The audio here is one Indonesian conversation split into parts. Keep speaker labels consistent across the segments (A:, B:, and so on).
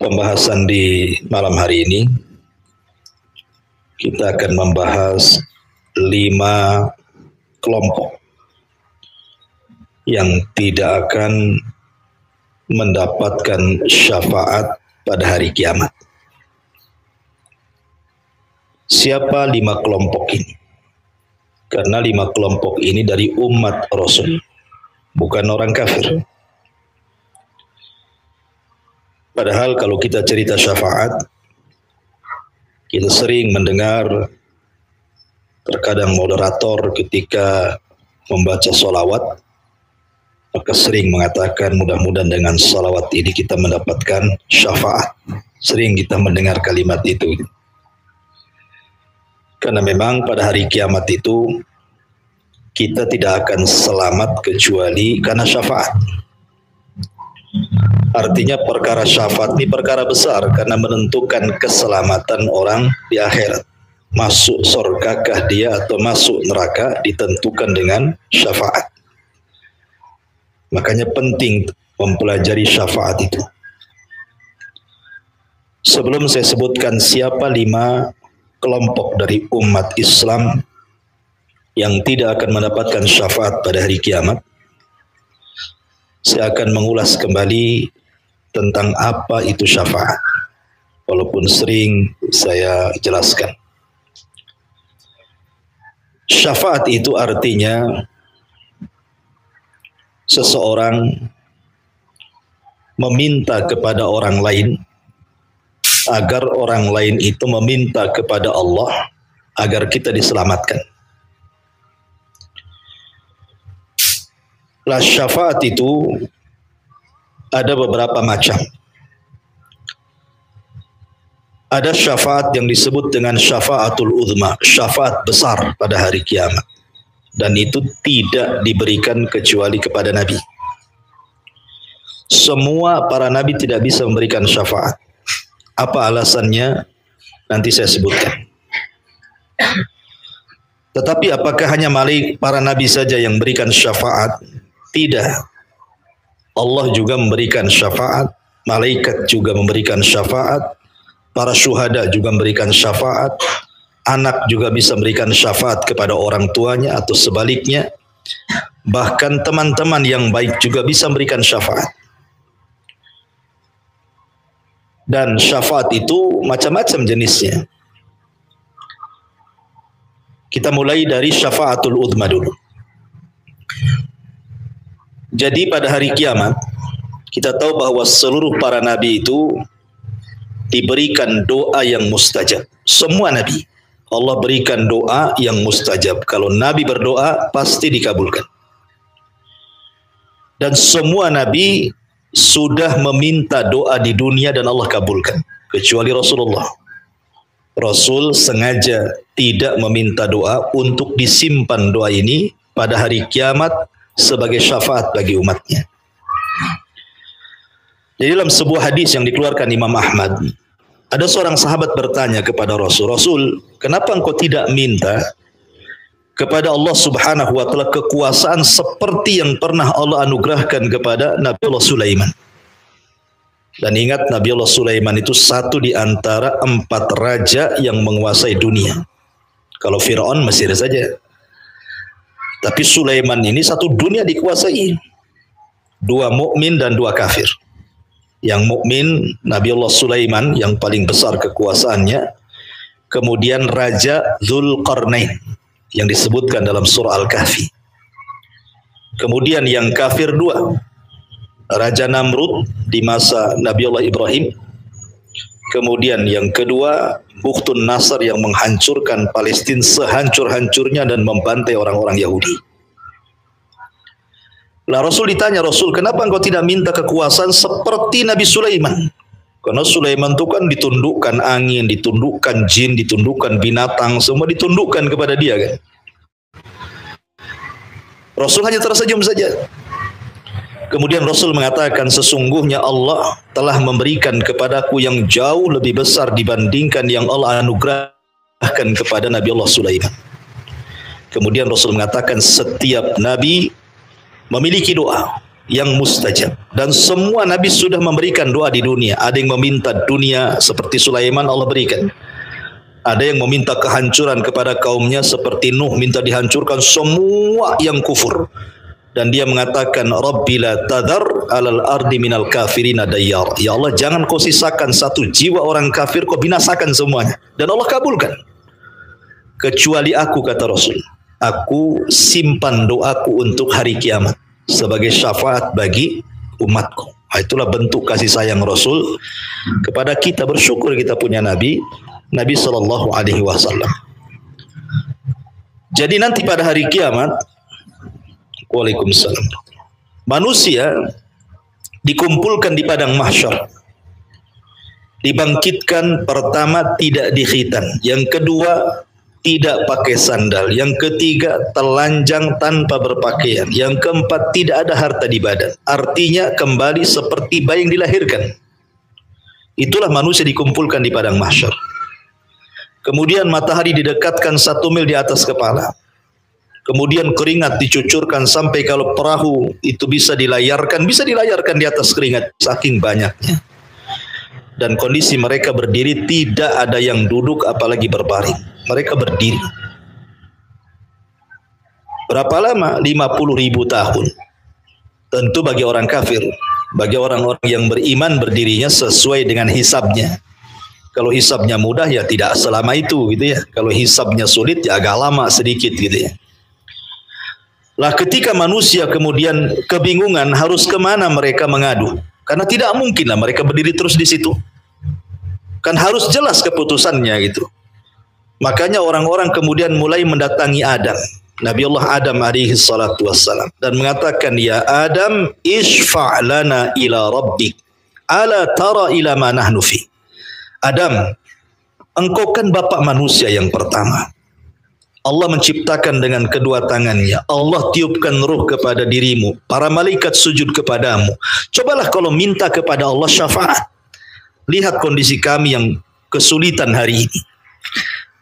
A: pembahasan di malam hari ini kita akan membahas 5 kelompok yang tidak akan mendapatkan syafaat pada hari kiamat. Siapa 5 kelompok ini? Karena 5 kelompok ini dari umat Rasul, bukan orang kafir. Padahal kalau kita cerita syafaat, kita sering mendengar terkadang moderator ketika membaca sholawat, maka sering mengatakan mudah-mudahan dengan sholawat ini kita mendapatkan syafaat. Sering kita mendengar kalimat itu. Karena memang pada hari kiamat itu kita tidak akan selamat kecuali karena syafaat. Artinya perkara syafaat ini perkara besar karena menentukan keselamatan orang di akhirat. Masuk surgakah dia atau masuk neraka ditentukan dengan syafaat. Makanya penting mempelajari syafaat itu. Sebelum saya sebutkan siapa 5 kelompok dari umat Islam yang tidak akan mendapatkan syafaat pada hari kiamat, saya akan mengulas kembali tentang apa itu syafaat, walaupun sering saya jelaskan. Syafaat itu artinya seseorang meminta kepada orang lain agar orang lain itu meminta kepada Allah agar kita diselamatkan. Lah syafaat itu ada beberapa macam. Ada syafaat yang disebut dengan syafaatul uzma, syafaat besar pada hari kiamat. Dan itu tidak diberikan kecuali kepada Nabi. Semua para Nabi tidak bisa memberikan syafaat. Apa alasannya? Nanti saya sebutkan. Tetapi apakah hanya para Nabi saja yang memberikan syafaat? Tidak. Allah juga memberikan syafaat, malaikat juga memberikan syafaat, para syuhada juga memberikan syafaat, anak juga bisa memberikan syafaat kepada orang tuanya atau sebaliknya. Bahkan teman-teman yang baik juga bisa memberikan syafaat. Dan syafaat itu macam-macam jenisnya. Kita mulai dari syafaatul uzma dulu. Jadi pada hari kiamat, kita tahu bahwa seluruh para nabi itu diberikan doa yang mustajab. Semua nabi, Allah berikan doa yang mustajab. Kalau nabi berdoa, pasti dikabulkan. Dan semua nabi sudah meminta doa di dunia dan Allah kabulkan. Kecuali Rasulullah. Rasul sengaja tidak meminta doa untuk disimpan doa ini pada hari kiamat sebagai syafaat bagi umatnya. Jadi dalam sebuah hadis yang dikeluarkan Imam Ahmad, ada seorang sahabat bertanya kepada Rasul, Rasul, kenapa engkau tidak minta kepada Allah Subhanahu wa taala kekuasaan seperti yang pernah Allah anugerahkan kepada Nabi Allah Sulaiman? Dan ingat, Nabi Allah Sulaiman itu satu di antara 4 raja yang menguasai dunia. Kalau Fir'aun Mesir saja. Tapi Sulaiman ini satu dunia dikuasai. 2 mukmin dan 2 kafir. Yang mukmin Nabi Allah Sulaiman yang paling besar kekuasaannya. Kemudian Raja Dzulqarnain yang disebutkan dalam surah Al-Kahfi. Kemudian yang kafir 2. Raja Namrud di masa Nabi Allah Ibrahim. Kemudian yang kedua Bukhtun Nasr yang menghancurkan Palestina sehancur-hancurnya dan membantai orang-orang Yahudi. Lah Rasul ditanya, Rasul, kenapa engkau tidak minta kekuasaan seperti Nabi Sulaiman? Karena Sulaiman itu kan ditundukkan angin, ditundukkan jin, ditundukkan binatang, semua ditundukkan kepada dia kan. Rasul hanya tersenyum saja. Kemudian Rasul mengatakan, sesungguhnya Allah telah memberikan kepadaku yang jauh lebih besar dibandingkan yang Allah anugerahkan kepada Nabi Allah Sulaiman. Kemudian Rasul mengatakan, setiap Nabi memiliki doa. yang mustajab. Dan semua nabi sudah memberikan doa di dunia. Ada yang meminta dunia seperti Sulaiman, Allah berikan. Ada yang meminta kehancuran kepada kaumnya seperti Nuh, minta dihancurkan semua yang kufur. Dan dia mengatakan, Rabbi la tadhar alal ardi minal kafirina dayyar. Ya Allah, jangan kau sisakan satu jiwa orang kafir, kau binasakan semuanya. Dan Allah kabulkan. Kecuali aku, kata Rasul, aku simpan doaku untuk hari kiamat sebagai syafaat bagi umatku. Itulah bentuk kasih sayang Rasul kepada kita. Bersyukur kita punya Nabi Sallallahu Alaihi Wasallam. Jadi nanti pada hari kiamat, Waalaikumsalam, manusia dikumpulkan di padang mahsyar, dibangkitkan. Pertama, tidak dikhitan. Yang kedua, tidak pakai sandal. Yang ketiga, telanjang tanpa berpakaian. Yang keempat, tidak ada harta di badan. Artinya kembali seperti bayi yang dilahirkan. Itulah manusia dikumpulkan di padang mahsyar. Kemudian matahari didekatkan 1 mil di atas kepala. Kemudian keringat dicucurkan sampai kalau perahu itu bisa dilayarkan di atas keringat, saking banyaknya. Dan kondisi mereka berdiri, tidak ada yang duduk apalagi berbaring. Mereka berdiri. Berapa lama? 50.000 tahun. Tentu bagi orang kafir, bagi orang-orang yang beriman, berdirinya sesuai dengan hisabnya. Kalau hisabnya mudah ya tidak selama itu gitu ya. Kalau hisabnya sulit ya agak lama sedikit gitu ya. Lah ketika manusia kemudian kebingungan harus kemana mereka mengadu. Karena tidak mungkin lah mereka berdiri terus di situ. Kan harus jelas keputusannya gitu. Makanya orang-orang kemudian mulai mendatangi Adam, Nabi Allah Adam alaihi salatu wassalam, dan mengatakan, ya Adam, ishfa' lana ila rabbik, ala tara ila ma nahnu fi. Adam, engkau kan bapak manusia yang pertama. Allah menciptakan dengan kedua tangannya. Allah tiupkan ruh kepada dirimu. Para malaikat sujud kepadamu. Cobalah kalau minta kepada Allah syafaat. Lihat kondisi kami yang kesulitan hari ini.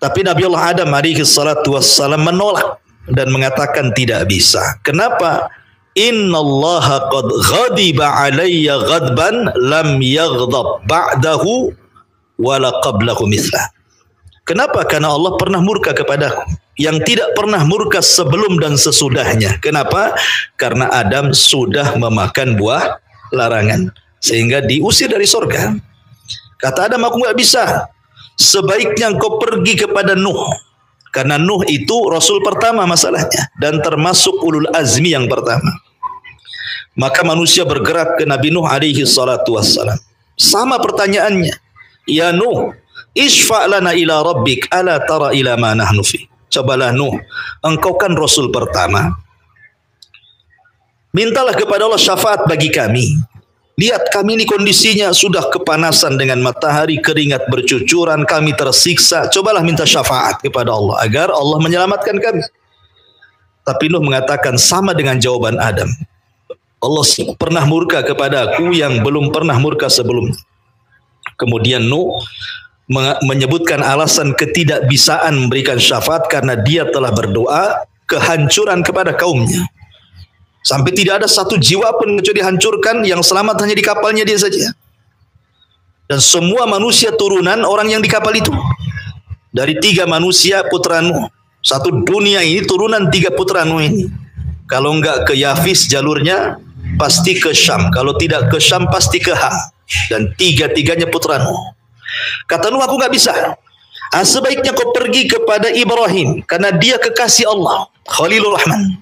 A: Tapi Nabi Allah Adam alaihi salatu wassalam menolak dan mengatakan tidak bisa. Kenapa? Innallaha qad ghadiba alayya ghadban lam yaghdab ba'dahu wala qablahu mithlah. Kenapa? Karena Allah pernah murka kepadaku yang tidak pernah murka sebelum dan sesudahnya. Kenapa? Karena Adam sudah memakan buah larangan sehingga diusir dari surga. Kata Adam, aku nggak bisa. Sebaiknya engkau pergi kepada Nuh. Karena Nuh itu Rasul pertama masalahnya. Dan termasuk ulul azmi yang pertama. Maka manusia bergerak ke Nabi Nuh alaihi salatu wassalam. Sama pertanyaannya. Ya Nuh, ishfa' lana ila rabbik, ala tara ila ma nahnu fi. Cobalah Nuh, engkau kan Rasul pertama. Mintalah kepada Allah syafaat bagi kami. Lihat kami ini kondisinya sudah kepanasan dengan matahari, keringat bercucuran, kami tersiksa. Cobalah minta syafaat kepada Allah agar Allah menyelamatkan kami. Tapi Nuh mengatakan sama dengan jawaban Adam. Allah pernah murka kepada aku yang belum pernah murka sebelumnya. Kemudian Nuh menyebutkan alasan ketidakbisaan memberikan syafaat karena dia telah berdoa kehancuran kepada kaumnya. Sampai tidak ada satu jiwa pun kecuali dihancurkan, yang selamat hanya di kapalnya dia saja. Dan semua manusia turunan orang yang di kapal itu. Dari 3 manusia putra Nuh. Satu dunia ini turunan 3 putra Nuh ini. Kalau enggak ke Yafis jalurnya, pasti ke Syam. Kalau tidak ke Syam, pasti ke Ham. Dan 3-tiganya putra Nuh. Kata Nuh, aku enggak bisa. Sebaiknya kau pergi kepada Ibrahim. Karena dia kekasih Allah. Khalilur Rahman.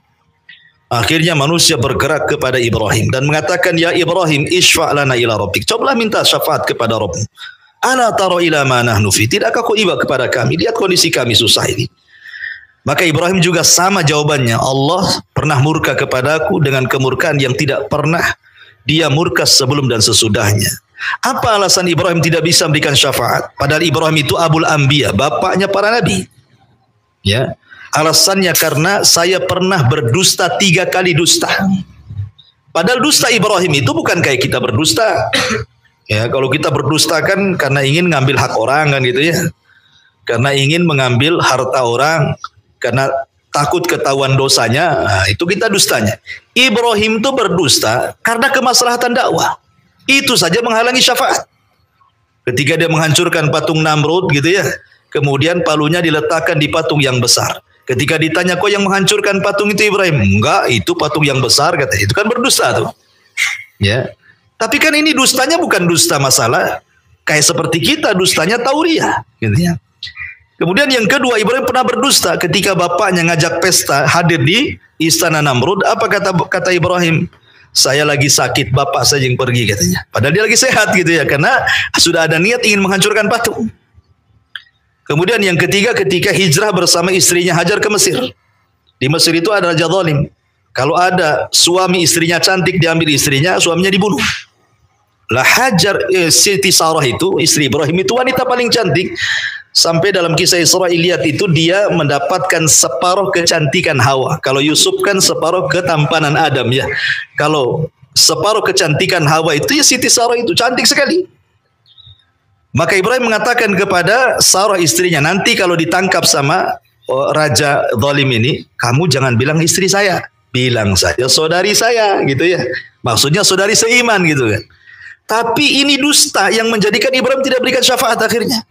A: Akhirnya manusia bergerak kepada Ibrahim dan mengatakan, ya Ibrahim, ishfa' lana ila rabbik. Cobalah minta syafaat kepada Rabbmu. Ala tara ila ma nahnu fi. Tidakkah kau iba kepada kami? Lihat kondisi kami susah ini. Maka Ibrahim juga sama jawabannya. Allah pernah murka kepadaku dengan kemurkaan yang tidak pernah dia murka sebelum dan sesudahnya. Apa alasan Ibrahim tidak bisa memberikan syafaat? Padahal Ibrahim itu Abul Anbiya, bapaknya para nabi. Ya. Alasannya karena saya pernah berdusta 3 kali dusta. Padahal dusta Ibrahim itu bukan kayak kita berdusta. Ya, kalau kita berdusta kan karena ingin ngambil hak orang kan gitu ya. Karena ingin mengambil harta orang, karena takut ketahuan dosanya, nah, itu kita dustanya. Ibrahim itu berdusta karena kemaslahatan dakwah. Itu saja menghalangi syafaat. Ketika dia menghancurkan patung Namrud gitu ya, kemudian palunya diletakkan di patung yang besar. Ketika ditanya, kok yang menghancurkan patung itu Ibrahim? Enggak, itu patung yang besar, kata. Itu kan berdusta tuh. Ya. Tapi kan ini dustanya bukan dusta masalah kayak seperti kita, dustanya tauriah, gitu ya. Kemudian yang kedua, Ibrahim pernah berdusta ketika bapaknya ngajak pesta hadir di istana Namrud. Apa kata Ibrahim? Saya lagi sakit, bapak saja yang pergi, katanya. Padahal dia lagi sehat gitu ya, karena sudah ada niat ingin menghancurkan patung. Kemudian yang ketiga, ketika hijrah bersama istrinya Hajar ke Mesir. Di Mesir itu ada raja zalim. Kalau ada suami istrinya cantik, diambil istrinya, suaminya dibunuh. Lah Hajar, Siti Sarah itu, istri Ibrahim itu wanita paling cantik. Sampai dalam kisah Isra lihat itu dia mendapatkan separuh kecantikan Hawa. Kalau Yusuf kan separuh ketampanan Adam ya. Kalau separuh kecantikan Hawa itu ya Siti Sarah itu cantik sekali. Maka Ibrahim mengatakan kepada Sarah istrinya, nanti kalau ditangkap sama raja zalim ini, kamu jangan bilang istri saya, bilang saja saudari saya gitu ya. Maksudnya saudari seiman gitu kan. Tapi ini dusta yang menjadikan Ibrahim tidak berikan syafaat akhirnya.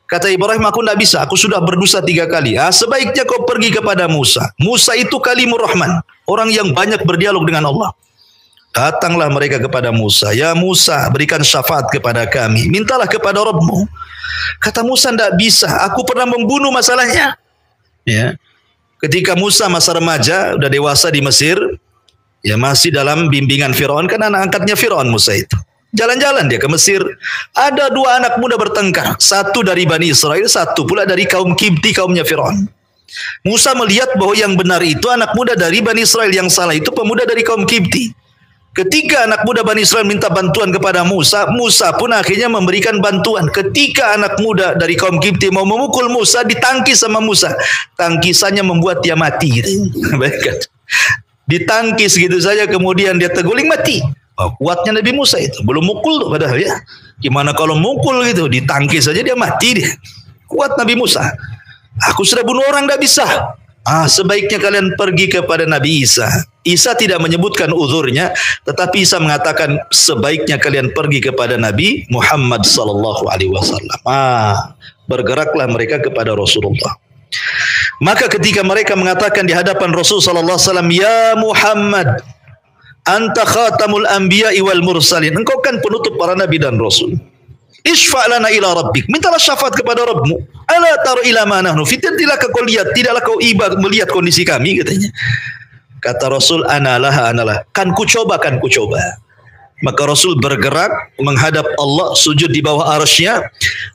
A: Kata Ibrahim, aku tidak bisa, aku sudah berdosa 3 kali. Sebaiknya kau pergi kepada Musa. Musa itu kalimur Rahman, orang yang banyak berdialog dengan Allah. Datanglah mereka kepada Musa. Ya Musa, berikan syafaat kepada kami. Mintalah kepada Rabbmu. Kata Musa, tidak bisa, aku pernah membunuh masalahnya. Ya. Ketika Musa masa remaja, udah dewasa di Mesir, ya masih dalam bimbingan Firaun, kan anak angkatnya Firaun Musa itu. Jalan-jalan dia ke Mesir. Ada 2 anak muda bertengkar. Satu dari Bani Israel, satu pula dari kaum Kipti, kaumnya Firaun. Musa melihat bahwa yang benar itu anak muda dari Bani Israel, yang salah itu pemuda dari kaum Kipti. Ketika anak muda Bani Israel minta bantuan kepada Musa, Musa pun akhirnya memberikan bantuan. Ketika anak muda dari kaum Kipti mau memukul Musa, ditangkis sama Musa. Tangkisannya membuat dia mati. Ditangkis gitu saja, kemudian dia terguling mati. Oh, kuatnya Nabi Musa itu, belum mukul tuh padahal ya. Gimana kalau mukul gitu, ditangkis saja dia mati dia. Kuat Nabi Musa. Aku sudah bunuh orang, tidak bisa. Sebaiknya kalian pergi kepada Nabi Isa. Isa tidak menyebutkan uzurnya, tetapi Isa mengatakan sebaiknya kalian pergi kepada Nabi Muhammad sallallahu alaihi wasallam. Bergeraklah mereka kepada Rasulullah. Maka ketika mereka mengatakan di hadapan Rasul sallallahu alaihi wasallam, ya Muhammad, anta khatamul anbiya'i wal mursalin. Engkau kan penutup para nabi dan rasul. Isfa' lana ila rabbik. Mintalah syafaat kepada Rabbmu. Ala taru ila ma nahnu. Tidaklah kau lihat, tidaklah kau iba melihat kondisi kami, katanya. Kata Rasul, analah. Kan ku coba. Maka Rasul bergerak menghadap Allah, sujud di bawah arsy-Nya.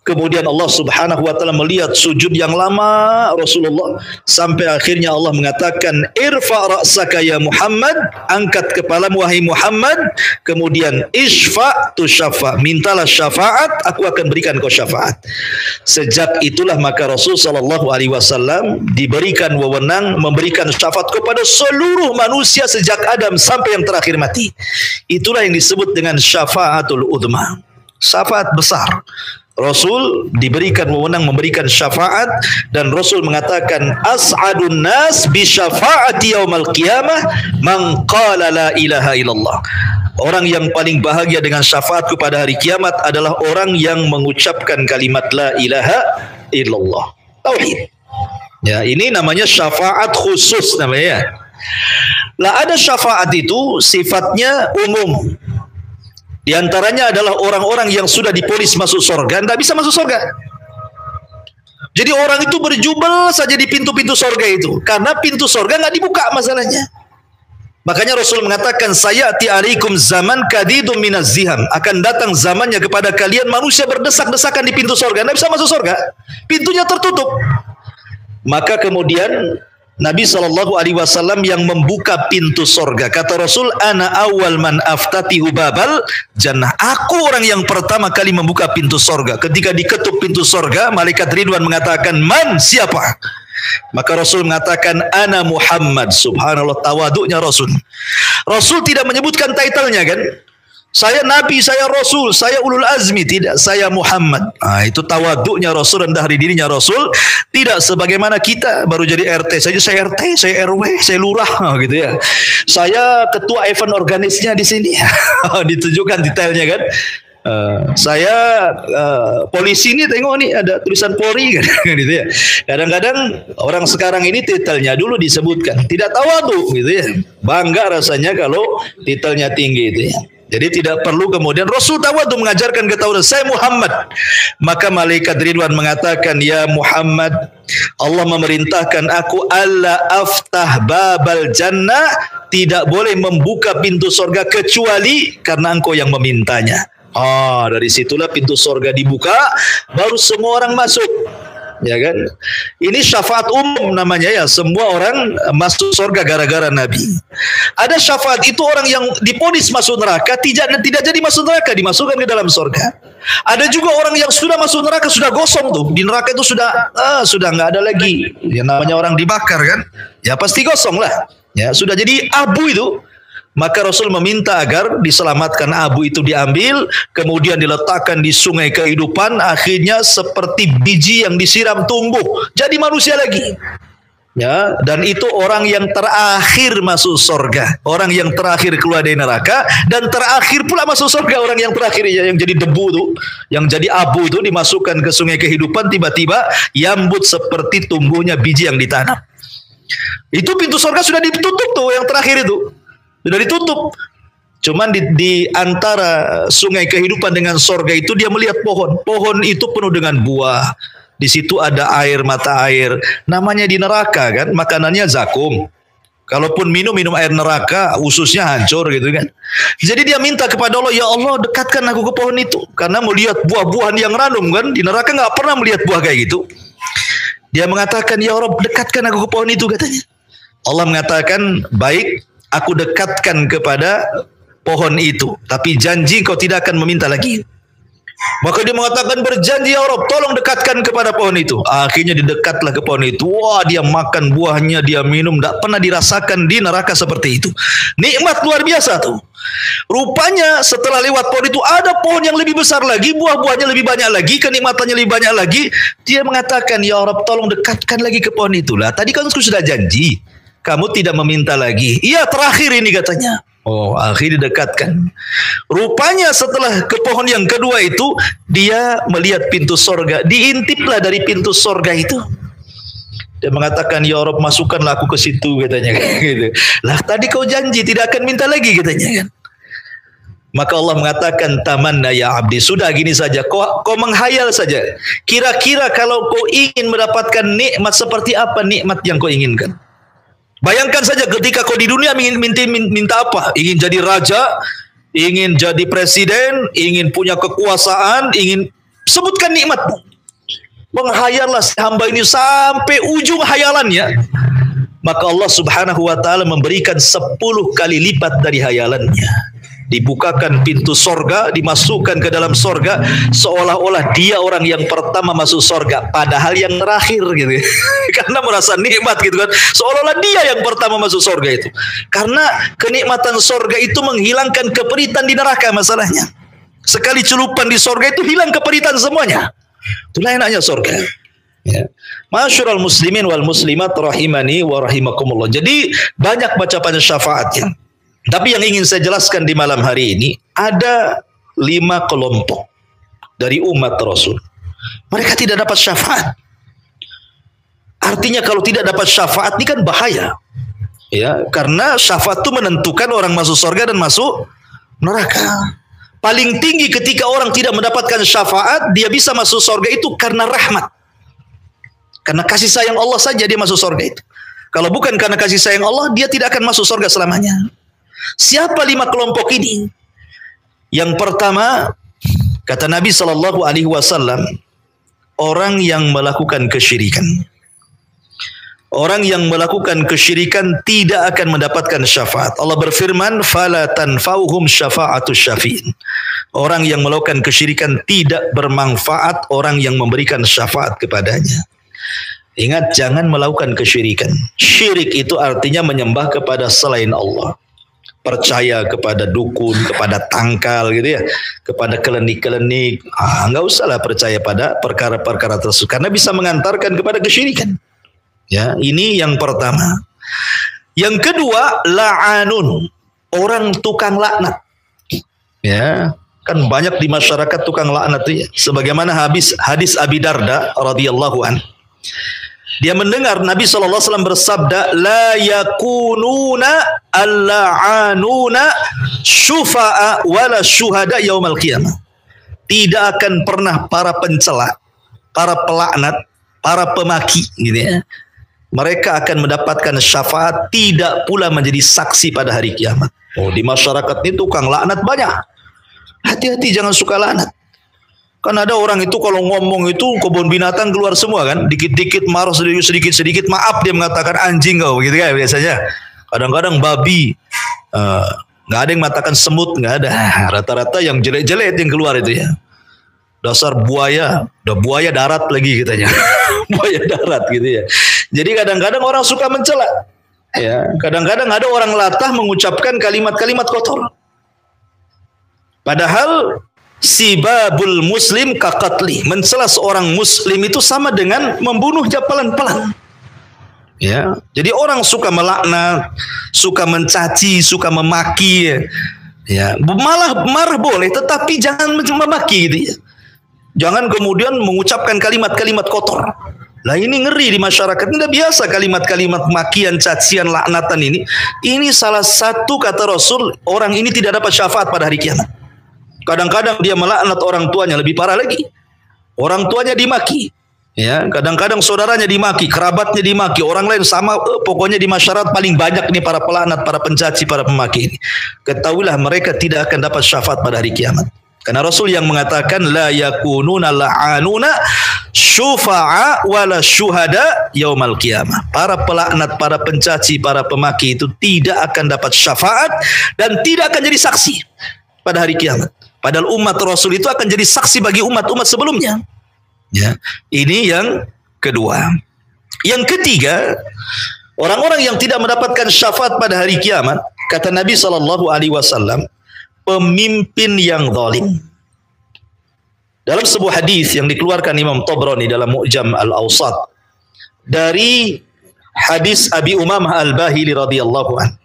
A: Kemudian Allah Subhanahu wa taala melihat sujud yang lama Rasulullah, sampai akhirnya Allah mengatakan, irfa ra'saka ya Muhammad, angkat kepalamu wahai Muhammad, kemudian isfa tu syafa, mintalah syafaat, aku akan berikan kau syafaat. Sejak itulah maka Rasul sallallahu alaihi wasallam diberikan wewenang memberikan syafaat kepada seluruh manusia sejak Adam sampai yang terakhir mati. Itulah yang disebut dengan syafaatul udma, syafaat besar. Rasul diberikan wewenang memberikan syafaat, dan Rasul mengatakan as'adun nas bi syafaati yaumal qiyamah man qala la ilaha illallah. Orang yang paling bahagia dengan syafaatku pada hari kiamat adalah orang yang mengucapkan kalimat la ilaha illallah, tauhid. Ya, ini namanya syafaat khusus namanya. Lah ada syafaat itu sifatnya umum. Di antaranya adalah orang-orang yang sudah diponis masuk surga, tidak bisa masuk surga. Jadi orang itu berjubel saja di pintu-pintu surga itu, karena pintu surga nggak dibuka masalahnya. Makanya Rasul mengatakan, sayati alaikum zaman kadidum minaz ziham. Akan datang zamannya kepada kalian manusia berdesak-desakan di pintu surga, tidak bisa masuk surga, pintunya tertutup. Maka kemudian Nabi SAW yang membuka pintu sorga. Kata Rasul, ana awal man aftatihu babal jannah. Aku orang yang pertama kali membuka pintu sorga. Ketika diketuk pintu sorga, malaikat Ridwan mengatakan, man, siapa? Maka Rasul mengatakan, ana Muhammad. Subhanallah, tawaduknya Rasul. Rasul tidak menyebutkan title-nya kan. Saya Nabi, saya Rasul, saya ulul azmi. Tidak, saya Muhammad. Itu tawaduknya Rasul, rendah dirinya Rasul. Tidak sebagaimana kita baru jadi RT saja, saya RT, saya RW, saya lurah gitu ya. Saya ketua event organisnya di sini. Ditunjukkan detailnya kan. Saya polisi ini, tengok nih ada tulisan Polri kan, gitu ya. Kadang-kadang orang sekarang ini titelnya dulu disebutkan, tidak tawaduk gitu ya. Bangga rasanya kalau titelnya tinggi itu ya. Jadi tidak perlu kemudian Rasul tawadhu mengajarkan ketawaduan. Saya Muhammad. Maka malaikat Ridwan mengatakan, ya Muhammad, Allah memerintahkan aku alla aftah babal jannah, tidak boleh membuka pintu surga kecuali karena engkau yang memintanya. Dari situlah pintu surga dibuka, baru semua orang masuk. Ya kan? Ini syafaat umum namanya ya. Semua orang masuk surga gara-gara Nabi. Ada syafaat itu orang yang diponis masuk neraka tidak jadi masuk neraka, dimasukkan ke dalam surga. Ada juga orang yang sudah masuk neraka, sudah gosong tuh. Di neraka itu sudah nggak ada lagi. Yang namanya orang dibakar kan? Ya pasti gosong lah. Ya sudah jadi abu itu. Maka Rasul meminta agar diselamatkan abu itu, diambil, kemudian diletakkan di sungai kehidupan, akhirnya seperti biji yang disiram tumbuh, jadi manusia lagi. Ya, dan itu orang yang terakhir masuk surga, orang yang terakhir keluar dari neraka, dan terakhir pula masuk surga orang yang terakhir yang jadi debu tuh, yang jadi abu itu dimasukkan ke sungai kehidupan, tiba-tiba yambut seperti tumbuhnya biji yang ditanam. Itu pintu surga sudah ditutup tuh, yang terakhir itu. Sudah ditutup. Cuman di antara sungai kehidupan dengan sorga itu dia melihat pohon. Pohon itu penuh dengan buah. Di situ ada air, mata air. Namanya di neraka kan, makanannya zakum. Kalaupun minum air neraka, ususnya hancur gitu kan. Jadi dia minta kepada Allah, ya Allah dekatkan aku ke pohon itu. Karena melihat buah-buahan yang ranum kan. Di neraka nggak pernah melihat buah kayak gitu. Dia mengatakan, ya Allah dekatkan aku ke pohon itu katanya. Allah mengatakan, baik, aku dekatkan kepada pohon itu, tapi janji kau tidak akan meminta lagi. Maka dia mengatakan, berjanji ya Rabb, tolong dekatkan kepada pohon itu. Akhirnya didekatlah ke pohon itu. Wah, dia makan buahnya, dia minum. Tak pernah dirasakan di neraka seperti itu. Nikmat luar biasa tuh. Rupanya setelah lewat pohon itu ada pohon yang lebih besar lagi, buah-buahnya lebih banyak lagi, kenikmatannya lebih banyak lagi. Dia mengatakan, ya Rabb, tolong dekatkan lagi ke pohon itulah. Tadi kan aku sudah janji, kamu tidak meminta lagi. Iya, terakhir ini katanya. Akhirnya didekatkan. Rupanya setelah ke pohon yang kedua itu, dia melihat pintu sorga. Diintiplah dari pintu sorga itu. Dia mengatakan, ya Rabb, masukkanlah aku ke situ katanya. Gitu. Lah tadi kau janji tidak akan minta lagi katanya kan. Maka Allah mengatakan, tamanna ya abdi, sudah gini saja, kau menghayal saja. Kira-kira kalau kau ingin mendapatkan nikmat, seperti apa nikmat yang kau inginkan? Bayangkan saja ketika kau di dunia minta apa? Ingin jadi raja, ingin jadi presiden, ingin punya kekuasaan, ingin sebutkan nikmatmu. Menghayallah hamba ini sampai ujung hayalannya. Maka Allah Subhanahu wa taala memberikan 10 kali lipat dari hayalannya. Dibukakan pintu sorga, dimasukkan ke dalam sorga, seolah-olah dia orang yang pertama masuk sorga, padahal yang terakhir gitu. Karena merasa nikmat gitu kan, seolah-olah dia yang pertama masuk sorga itu. Karena kenikmatan sorga itu menghilangkan keperitan di neraka masalahnya. Sekali celupan di sorga itu hilang keperitan semuanya. Itulah enaknya sorga. Ya. Masyurul muslimin wal muslimat rahimani wa rahimakumullah. Jadi banyak baca syafaatnya. Tapi yang ingin saya jelaskan di malam hari ini, ada 5 kelompok dari umat Rasul. Mereka tidak dapat syafaat. Artinya kalau tidak dapat syafaat ini kan bahaya. Ya, karena syafaat itu menentukan orang masuk surga dan masuk neraka. Paling tinggi ketika orang tidak mendapatkan syafaat, dia bisa masuk surga itu karena rahmat. Karena kasih sayang Allah saja dia masuk surga itu. Kalau bukan karena kasih sayang Allah, dia tidak akan masuk surga selamanya. Siapa 5 kelompok ini? Yang pertama, kata Nabi SAW, orang yang melakukan kesyirikan. Orang yang melakukan kesyirikan tidak akan mendapatkan syafaat. Allah berfirman, fala tanfa'uhum syafa'atus syafi'in. Orang yang melakukan kesyirikan tidak bermanfaat orang yang memberikan syafaat kepadanya. Ingat, jangan melakukan kesyirikan. Syirik itu artinya menyembah kepada selain Allah. percaya kepada dukun, kepada tangkal gitu ya, kepada kelenik-kelenik. Nggak usahlah percaya pada perkara-perkara tersebut karena bisa mengantarkan kepada kesyirikan. Ya, ini yang pertama. Yang kedua, la'anun, orang tukang laknat. Ya, kan banyak di masyarakat tukang laknat ya. Sebagaimana hadis Abi Darda radhiyallahu an. Dia mendengar Nabi SAW bersabda, la yakununa al-la'anuna syufa'a wala syuhada yaumal qiyamah. Tidak akan pernah para pencela, para pelaknat, para pemaki gitu ya, mereka akan mendapatkan syafaat, tidak pula menjadi saksi pada hari kiamat. Oh, di masyarakat ini tukang laknat banyak. Hati-hati, jangan suka laknat. Kan ada orang itu kalau ngomong itu kebun binatang keluar semua kan. Dikit-dikit marah, sedikit-sedikit maaf dia mengatakan anjing kau gitu kan biasanya. Kadang-kadang babi. Nggak ada yang mengatakan semut, nggak ada. Rata-rata yang jelek-jelek yang keluar itu ya. Dasar buaya, udah buaya darat lagi katanya. Buaya darat gitu ya. Jadi kadang-kadang orang suka mencela. Ya, kadang-kadang ada orang latah mengucapkan kalimat-kalimat kotor. Padahal sibabul muslim kakatli, mencela seorang muslim itu sama dengan membunuhnya pelan-pelan. Ya, jadi orang suka melaknat, suka mencaci, suka memaki. Ya, malah marah boleh, tetapi jangan memaki gitu ya. Jangan kemudian mengucapkan kalimat-kalimat kotor. Lah ini ngeri di masyarakat. Ini udah biasa kalimat-kalimat makian, cacian, laknatan ini. Ini salah satu kata Rasul, orang ini tidak dapat syafaat pada hari kiamat. Kadang-kadang dia melaknat orang tuanya, lebih parah lagi. Orang tuanya dimaki. Ya, kadang-kadang saudaranya dimaki, kerabatnya dimaki, orang lain sama, pokoknya di masyarakat paling banyak nih para pelaknat, para pencaci, para pemaki ini. Ketahuilah mereka tidak akan dapat syafaat pada hari kiamat. Karena Rasul yang mengatakan la yakununa la'anuna syufa'a wala syuhada yaumal qiyamah. Para pelaknat, para pencaci, para pemaki itu tidak akan dapat syafaat dan tidak akan jadi saksi pada hari kiamat. Padahal umat Rasul itu akan jadi saksi bagi umat-umat sebelumnya. Ya, ini yang kedua. Yang ketiga, orang-orang yang tidak mendapatkan syafaat pada hari kiamat, kata Nabi SAW, pemimpin yang zalim. Dalam sebuah hadis yang dikeluarkan Imam Tabrani dalam Mu'jam Al-Awsat dari hadis Abi Umamah Al-Bahili radhiyallahu an,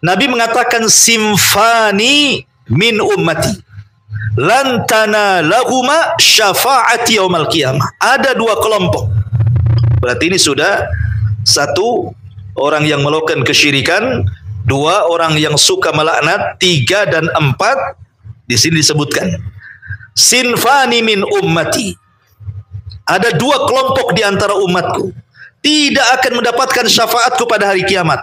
A: Nabi mengatakan simfani min ummati lantana lahuma syafa'ati yaumal qiyamah. Ada dua kelompok. Berarti ini sudah satu, orang yang melakukan kesyirikan, dua, orang yang suka melaknat, tiga dan empat di sini disebutkan sinfani min ummati. Ada dua kelompok di antara umatku tidak akan mendapatkan syafaatku pada hari kiamat.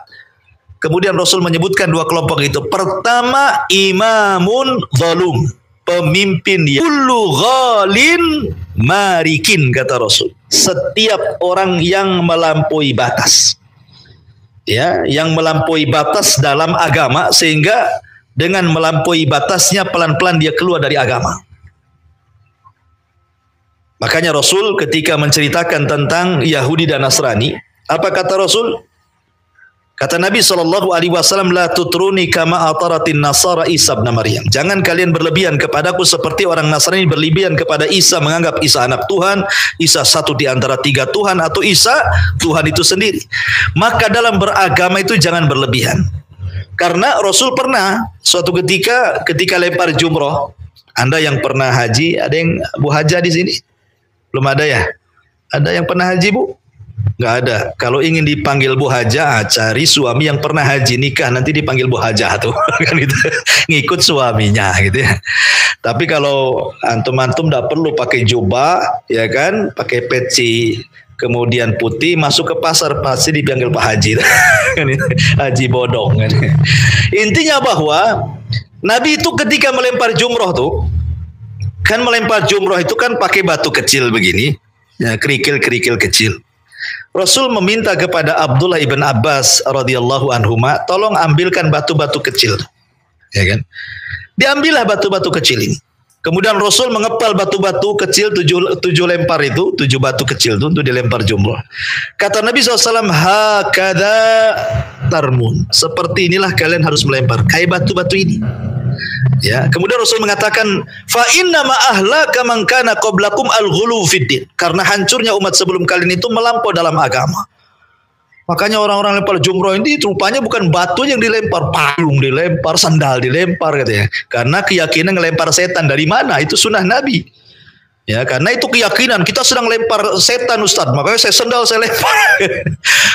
A: Kemudian Rasul menyebutkan dua kelompok itu. Pertama, imamun zalum, pemimpin yang kullu ghalin marikin, kata Rasul. Setiap orang yang melampaui batas. Ya, yang melampaui batas dalam agama sehingga dengan melampaui batasnya pelan-pelan dia keluar dari agama. Makanya Rasul ketika menceritakan tentang Yahudi dan Nasrani, apa kata Rasul? Kata Nabi SAW, la tutruni kama ataratin nasara Isa bin Maryam. Jangan kalian berlebihan kepadaku seperti orang Nasrani berlebihan kepada Isa, menganggap Isa anak Tuhan, Isa satu di antara tiga Tuhan, atau Isa Tuhan itu sendiri. Maka dalam beragama itu jangan berlebihan. Karena Rasul pernah suatu ketika lempar jumroh. Anda yang pernah haji, ada yang Bu Haja di sini? Belum ada ya? Ada yang pernah haji, Bu? Nggak ada. Kalau ingin dipanggil Bu Haja, cari suami yang pernah haji, nikah, nanti dipanggil Bu Haja tuh. Kan itu ngikut suaminya gitu ya. Tapi kalau antum-antum tidak perlu pakai jubah, ya kan, pakai peci kemudian putih, masuk ke pasar pasti dipanggil Pak Haji. Kan itu haji bodong kan. Intinya bahwa Nabi itu ketika melempar jumroh tuh, kan melempar jumroh itu kan pakai batu kecil begini, ya, kerikil-kerikil kecil. Rasul meminta kepada Abdullah ibn Abbas radhiyallahu anhuma, tolong ambilkan batu-batu kecil, ya kan? Diambillah batu-batu kecil ini. Kemudian Rasul mengepal batu-batu kecil 7 lempar itu, 7 batu kecil itu untuk dilempar jumrah. Kata Nabi SAW, hakada tarmun. Seperti inilah kalian harus melempar, kayak batu-batu ini. Ya, kemudian Rasul mengatakan, fa inna ma ahlaka man kana qablakum al-ghulu fiddin. Karena hancurnya umat sebelum kalian itu melampau dalam agama. Makanya orang-orang lempar jumroh ini rupanya bukan batu yang dilempar, payung dilempar, sandal dilempar katanya. Karena keyakinan ngelempar setan dari mana? Itu sunnah Nabi. Ya, karena itu keyakinan kita sedang lempar setan Ustaz. Makanya saya sandal saya lempar.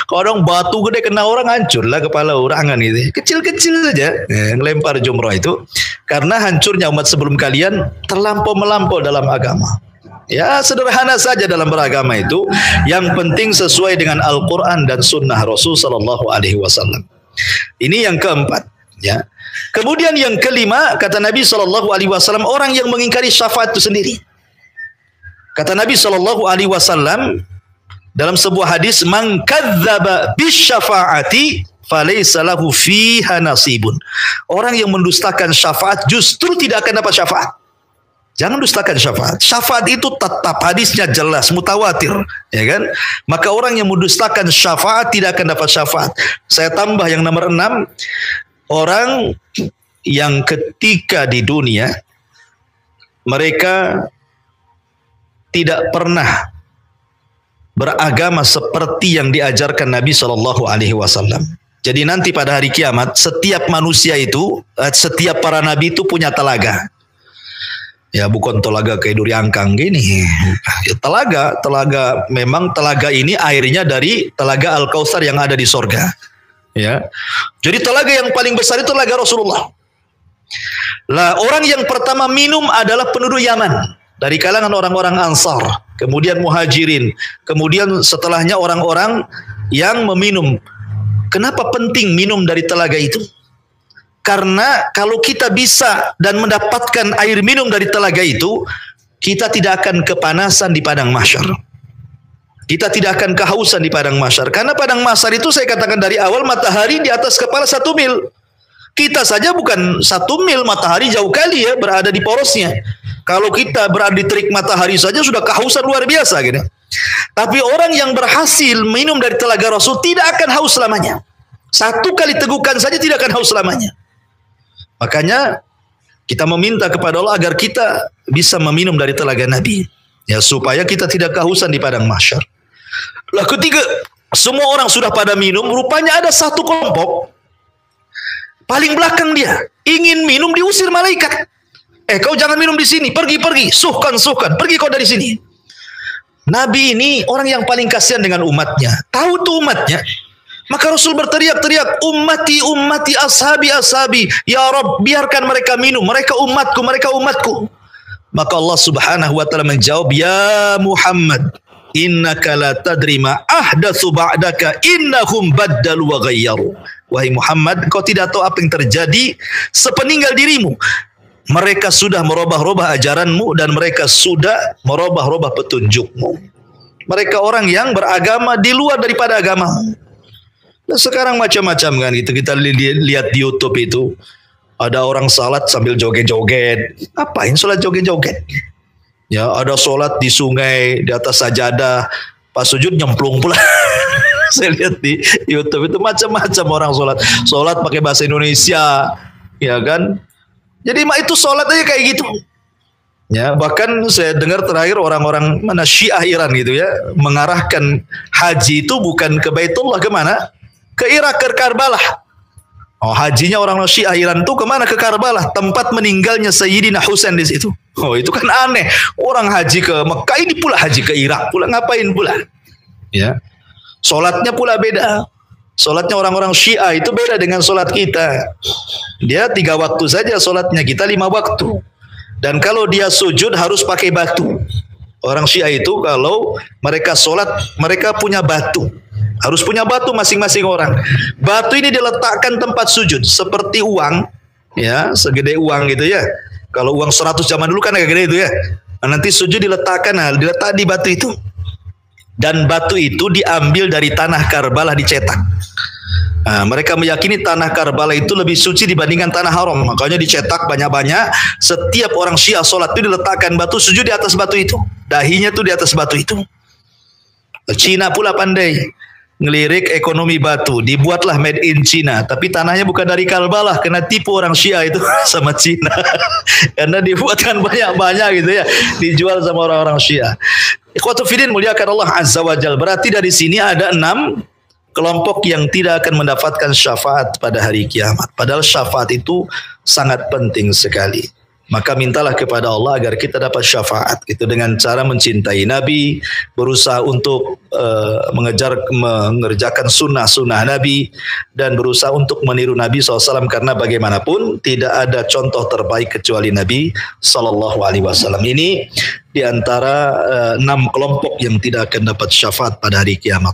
A: Kadang batu gede kena orang hancur lah kepala orang kan itu. Kecil-kecil saja ngelempar jumroh itu. Karena hancurnya umat sebelum kalian melampau dalam agama. Ya, sederhana saja dalam beragama itu. Yang penting sesuai dengan Al-Quran dan Sunnah Rasul Sallallahu Alaihi Wasallam. Ini yang keempat. Ya. Kemudian yang kelima, kata Nabi Sallallahu Alaihi Wasallam, orang yang mengingkari syafaat itu sendiri. Kata Nabi Sallallahu Alaihi Wasallam dalam sebuah hadis, man kadzdzaba bisyafaati falaysa lahu fiha nasibun. Orang yang mendustakan syafaat justru tidak akan dapat syafaat. Jangan dustakan syafaat. Syafaat itu tetap, hadisnya jelas, mutawatir, ya kan? Maka orang yang mendustakan syafaat tidak akan dapat syafaat. Saya tambah yang nomor 6, orang yang ketika di dunia mereka tidak pernah beragama seperti yang diajarkan Nabi Shallallahu Alaihi Wasallam. Jadi nanti pada hari kiamat setiap manusia itu, setiap para nabi itu punya telaga. Ya, bukan telaga kayak duri angkang gini. Ya, telaga memang telaga ini airnya dari telaga Al-Kautsar yang ada di sorga. Ya, jadi telaga yang paling besar itu telaga Rasulullah. Lah, orang yang pertama minum adalah penduduk Yaman dari kalangan orang-orang Ansar, kemudian Muhajirin, kemudian setelahnya orang-orang yang meminum. Kenapa penting minum dari telaga itu? Karena kalau kita bisa dan mendapatkan air minum dari telaga itu, kita tidak akan kepanasan di padang mahsyar. Kita tidak akan kehausan di padang mahsyar. Karena padang mahsyar itu saya katakan dari awal matahari di atas kepala 1 mil. Kita saja bukan 1 mil, matahari jauh kali ya berada di porosnya. Kalau kita berada di terik matahari saja sudah kehausan luar biasa gitu. Tapi orang yang berhasil minum dari telaga Rasul tidak akan haus selamanya. 1 kali tegukan saja tidak akan haus selamanya. Makanya kita meminta kepada Allah agar kita bisa meminum dari telaga Nabi, ya, supaya kita tidak kehausan di padang mahsyar. Lah ketiga, semua orang sudah pada minum, rupanya ada satu kelompok paling belakang dia ingin minum, diusir malaikat. Kau jangan minum di sini, pergi, suhkan, pergi kau dari sini. Nabi ini orang yang paling kasihan dengan umatnya, tahu tuh umatnya. Maka Rasul berteriak-teriak, ummati, ashabi, ya Rabb, biarkan mereka minum, mereka umatku. Maka Allah Subhanahu wa taala menjawab, ya Muhammad, innaka la tadri ma ahdatsu ba'daka, innahum baddalu wa ghayyaru. Wahai Muhammad, kau tidak tahu apa yang terjadi sepeninggal dirimu. Mereka sudah merubah-rubah ajaranmu dan mereka sudah merubah-rubah petunjukmu. Mereka orang yang beragama di luar daripada agamamu. Nah, sekarang macam-macam kan itu, kita lihat di YouTube itu ada orang salat sambil joget-joget. Apain salat joget-joget? Ya, ada salat di sungai di atas sajadah, pas sujud nyemplung pula. Saya lihat di YouTube itu macam-macam orang salat pakai bahasa Indonesia, ya kan? Jadi itu salat aja kayak gitu. Ya, bahkan saya dengar terakhir orang-orang mana Syiah Iran gitu ya, mengarahkan haji itu bukan ke Baitullah, kemana? Ke Irak, ke Karbala. Oh, hajinya orang Syiah Iran itu kemana? Ke Karbala, tempat meninggalnya Sayyidina Husain di situ. Oh, itu kan aneh. Orang haji ke Mekah, ini pula haji ke Irak, pula ngapain pula? Ya, solatnya pula beda. Solatnya orang-orang Syiah itu beda dengan solat kita. Dia 3 waktu saja solatnya, kita 5 waktu. Dan kalau dia sujud harus pakai batu. Orang Syiah itu kalau mereka solat, mereka punya batu. Harus punya batu masing-masing orang. Batu ini diletakkan tempat sujud seperti uang, ya, segede uang gitu ya. Kalau uang 100 zaman dulu kan agak gede itu ya. Nah, nanti sujud diletak di batu itu. Dan batu itu diambil dari tanah Karbala, dicetak. Mereka meyakini tanah Karbala itu lebih suci dibandingkan tanah haram. Makanya dicetak banyak-banyak. Setiap orang Syiah sholat itu diletakkan batu, sujud di atas batu itu. Dahinya tuh di atas batu itu. Cina pula pandai ngelirik ekonomi batu. Dibuatlah made in Cina. Tapi tanahnya bukan dari Karbala. Kena tipu orang Syiah itu sama Cina. Karena dibuatkan banyak-banyak gitu ya. Dijual sama orang-orang Syiah. Ikhwatu fillah muliakan Allah Azza wa Jalla. Berarti dari sini ada 6 kelompok yang tidak akan mendapatkan syafaat pada hari kiamat. Padahal syafaat itu sangat penting sekali. Maka mintalah kepada Allah agar kita dapat syafaat. Itu dengan cara mencintai Nabi, berusaha untuk mengerjakan sunnah-sunnah Nabi, dan berusaha untuk meniru Nabi SAW. Karena bagaimanapun tidak ada contoh terbaik kecuali Nabi SAW. Ini di antara 6 kelompok yang tidak akan dapat syafaat pada hari kiamat.